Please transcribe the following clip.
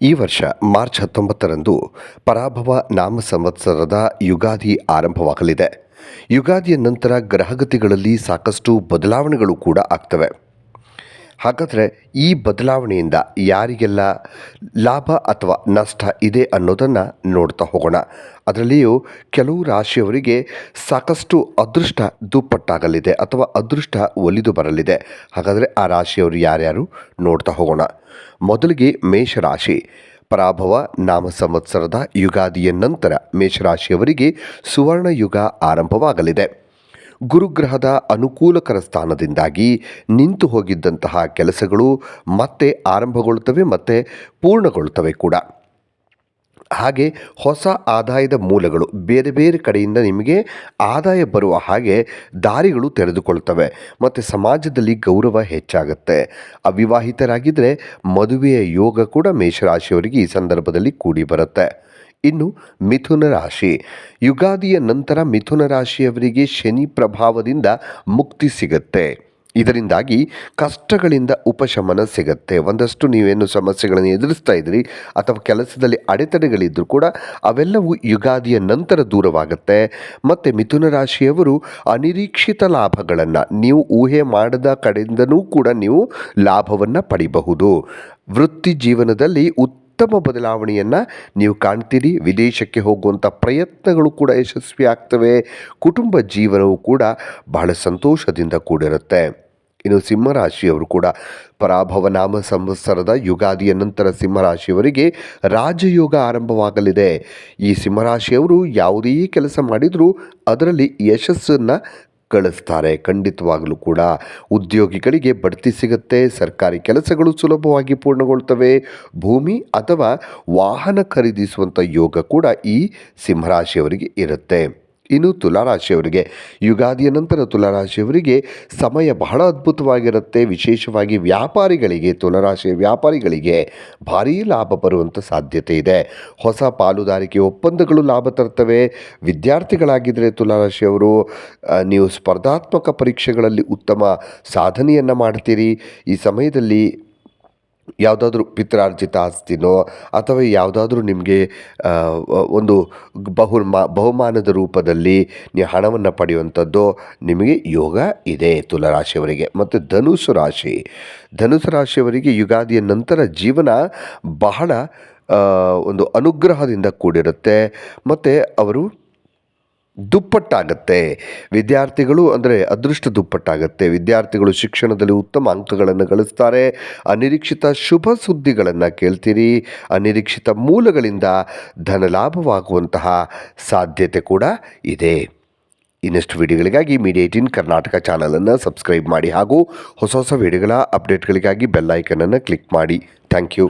ಈ ವರ್ಷ ಮಾರ್ಚ್ 19ರಂದು ಪರಾಭವ ನಾಮ ಸಂವತ್ಸರದ ಯುಗಾದಿ ಆರಂಭವಾಗಲಿದೆ. ಯುಗಾದಿಯ ನಂತರ ಗ್ರಹಗತಿಗಳಲ್ಲಿ ಸಾಕಷ್ಟು ಬದಲಾವಣೆಗಳು ಕೂಡ ಆಗ್ತವೆ. ಹಾಗಾದರೆ ಈ ಬದಲಾವಣೆಯಿಂದ ಯಾರಿಗೆಲ್ಲ ಲಾಭ ಅಥವಾ ನಷ್ಟ ಇದೆ ಅನ್ನೋದನ್ನು ನೋಡ್ತಾ ಹೋಗೋಣ. ಅದರಲ್ಲಿಯೂ ಕೆಲವು ರಾಶಿಯವರಿಗೆ ಸಾಕಷ್ಟು ಅದೃಷ್ಟ ದುಪ್ಪಟ್ಟಾಗಲಿದೆ ಅಥವಾ ಅದೃಷ್ಟ ಒಲಿದು ಬರಲಿದೆ. ಹಾಗಾದರೆ ಆ ರಾಶಿಯವರು ಯಾರ್ಯಾರು ನೋಡ್ತಾ ಹೋಗೋಣ. ಮೊದಲಿಗೆ ಮೇಷರಾಶಿ. ಪರಾಭವ ನಾಮ ಸಂವತ್ಸರದ ಯುಗಾದಿಯ ನಂತರ ಮೇಷರಾಶಿಯವರಿಗೆ ಸುವರ್ಣ ಯುಗ ಆರಂಭವಾಗಲಿದೆ. ಗುರುಗ್ರಹದ ಅನುಕೂಲಕರ ಸ್ಥಾನದಿಂದಾಗಿ ನಿಂತು ಹೋಗಿದ್ದಂತಹ ಕೆಲಸಗಳು ಮತ್ತೆ ಆರಂಭಗೊಳ್ಳುತ್ತವೆ ಮತ್ತು ಪೂರ್ಣಗೊಳ್ಳುತ್ತವೆ ಕೂಡ. ಹಾಗೆ ಹೊಸ ಆದಾಯದ ಮೂಲಗಳು ಬೇರೆ ಬೇರೆ ಕಡೆಯಿಂದ ನಿಮಗೆ ಆದಾಯ ಬರುವ ಹಾಗೆ ದಾರಿಗಳು ತೆರೆದುಕೊಳ್ತವೆ ಮತ್ತು ಸಮಾಜದಲ್ಲಿ ಗೌರವ ಹೆಚ್ಚಾಗುತ್ತೆ. ಅವಿವಾಹಿತರಾಗಿದ್ದರೆ ಮದುವೆಯ ಯೋಗ ಕೂಡ ಮೇಷರಾಶಿಯವರಿಗೆ ಈ ಸಂದರ್ಭದಲ್ಲಿ ಕೂಡಿ ಬರುತ್ತೆ. ಇನ್ನು ಮಿಥುನ ರಾಶಿ. ಯುಗಾದಿಯ ನಂತರ ಮಿಥುನ ರಾಶಿಯವರಿಗೆ ಶನಿ ಪ್ರಭಾವದಿಂದ ಮುಕ್ತಿ ಸಿಗುತ್ತೆ. ಇದರಿಂದಾಗಿ ಕಷ್ಟಗಳಿಂದ ಉಪಶಮನ ಸಿಗುತ್ತೆ. ಒಂದಷ್ಟು ನೀವೇನು ಸಮಸ್ಯೆಗಳನ್ನು ಎದುರಿಸ್ತಾ ಇದ್ರಿ ಅಥವಾ ಕೆಲಸದಲ್ಲಿ ಅಡೆತಡೆಗಳಿದ್ದರೂ ಕೂಡ ಅವೆಲ್ಲವೂ ಯುಗಾದಿಯ ನಂತರ ದೂರವಾಗುತ್ತೆ. ಮತ್ತು ಮಿಥುನ ರಾಶಿಯವರು ಅನಿರೀಕ್ಷಿತ ಲಾಭಗಳನ್ನು ನೀವು ಊಹೆ ಮಾಡದ ಕಡೆಯಿಂದನೂ ಕೂಡ ನೀವು ಲಾಭವನ್ನು ಪಡಿಬಹುದು. ವೃತ್ತಿ ಜೀವನದಲ್ಲಿ ಉತ್ತಮ ಬದಲಾವಣೆಯನ್ನು ನೀವು ಕಾಣ್ತೀರಿ. ವಿದೇಶಕ್ಕೆ ಹೋಗುವಂಥ ಪ್ರಯತ್ನಗಳು ಕೂಡ ಯಶಸ್ವಿ ಆಗ್ತವೆ. ಕುಟುಂಬ ಜೀವನವು ಕೂಡ ಬಹಳ ಸಂತೋಷದಿಂದ ಕೂಡಿರುತ್ತೆ. ಇನ್ನು ಸಿಂಹರಾಶಿಯವರು ಕೂಡ ಪರಾಭವ ನಾಮ ಸಂವತ್ಸರದ ಯುಗಾದಿಯ ನಂತರ ಸಿಂಹರಾಶಿಯವರಿಗೆ ರಾಜಯೋಗ ಆರಂಭವಾಗಲಿದೆ. ಈ ಸಿಂಹರಾಶಿಯವರು ಯಾವುದೇ ಕೆಲಸ ಮಾಡಿದರೂ ಅದರಲ್ಲಿ ಯಶಸ್ಸನ್ನು ಗಳಿಸ್ತಾರೆ. ಖಂಡಿತವಾಗಲೂ ಕೂಡ ಉದ್ಯೋಗಿಗಳಿಗೆ ಬಡ್ತಿ ಸಿಗುತ್ತೆ. ಸರ್ಕಾರಿ ಕೆಲಸಗಳು ಸುಲಭವಾಗಿ ಪೂರ್ಣಗೊಳ್ತವೆ. ಭೂಮಿ ಅಥವಾ ವಾಹನ ಖರೀದಿಸುವಂಥ ಯೋಗ ಕೂಡ ಈ ಸಿಂಹರಾಶಿಯವರಿಗೆ ಇರುತ್ತೆ. ಇನ್ನು ತುಲಾರಾಶಿಯವರಿಗೆ ಯುಗಾದಿಯ ನಂತರ ತುಲಾರಾಶಿಯವರಿಗೆ ಸಮಯ ಬಹಳ ಅದ್ಭುತವಾಗಿರುತ್ತೆ. ವಿಶೇಷವಾಗಿ ವ್ಯಾಪಾರಿಗಳಿಗೆ, ತುಲಾರಾಶಿಯ ವ್ಯಾಪಾರಿಗಳಿಗೆ ಭಾರೀ ಲಾಭ ಬರುವಂಥ ಸಾಧ್ಯತೆ ಇದೆ. ಹೊಸ ಪಾಲುದಾರಿಕೆ ಒಪ್ಪಂದಗಳು ಲಾಭ ತರ್ತವೆ. ವಿದ್ಯಾರ್ಥಿಗಳಾಗಿದ್ದರೆ ತುಲಾರಾಶಿಯವರು ನೀವು ಸ್ಪರ್ಧಾತ್ಮಕ ಪರೀಕ್ಷೆಗಳಲ್ಲಿ ಉತ್ತಮ ಸಾಧನೆಯನ್ನು ಮಾಡ್ತೀರಿ. ಈ ಸಮಯದಲ್ಲಿ ಯಾವುದಾದ್ರೂ ಪಿತ್ರಾರ್ಜಿತ ಆಸ್ತಿನೋ ಅಥವಾ ಯಾವುದಾದ್ರೂ ನಿಮಗೆ ಒಂದು ಬಹುಮಾನದ ರೂಪದಲ್ಲಿ ನೀವು ಹಣವನ್ನು ಪಡೆಯುವಂಥದ್ದು ನಿಮಗೆ ಯೋಗ ಇದೆ ತುಲಾರಾಶಿಯವರಿಗೆ. ಮತ್ತು ಧನುಸು ರಾಶಿ. ಧನುಸು ರಾಶಿಯವರಿಗೆ ಯುಗಾದಿಯ ನಂತರ ಜೀವನ ಬಹಳ ಒಂದು ಅನುಗ್ರಹದಿಂದ ಕೂಡಿರುತ್ತೆ ಮತ್ತು ಅವರು ದುಪ್ಪಟ್ಟಾಗತ್ತೆ. ವಿದ್ಯಾರ್ಥಿಗಳು ಅಂದರೆ ಅದೃಷ್ಟ ದುಪ್ಪಟ್ಟಾಗತ್ತೆ. ವಿದ್ಯಾರ್ಥಿಗಳು ಶಿಕ್ಷಣದಲ್ಲಿ ಉತ್ತಮ ಅಂಕಗಳನ್ನು ಗಳಿಸ್ತಾರೆ. ಅನಿರೀಕ್ಷಿತ ಶುಭ ಸುದ್ದಿಗಳನ್ನು ಕೇಳ್ತೀರಿ. ಅನಿರೀಕ್ಷಿತ ಮೂಲಗಳಿಂದ ಧನ ಲಾಭವಾಗುವಂತಹ ಸಾಧ್ಯತೆ ಕೂಡ ಇದೆ. ಇನ್ನಷ್ಟು ವಿಡಿಯೋಗಳಿಗಾಗಿ ಮೀಡಿಯಾ 18 ಕರ್ನಾಟಕ ಚಾನಲನ್ನು ಸಬ್ಸ್ಕ್ರೈಬ್ ಮಾಡಿ ಹಾಗೂ ಹೊಸ ಹೊಸ ವಿಡಿಯೋಗಳ ಅಪ್ಡೇಟ್ಗಳಿಗಾಗಿ ಬೆಲ್ ಐಕನನ್ನು ಕ್ಲಿಕ್ ಮಾಡಿ. Thank you.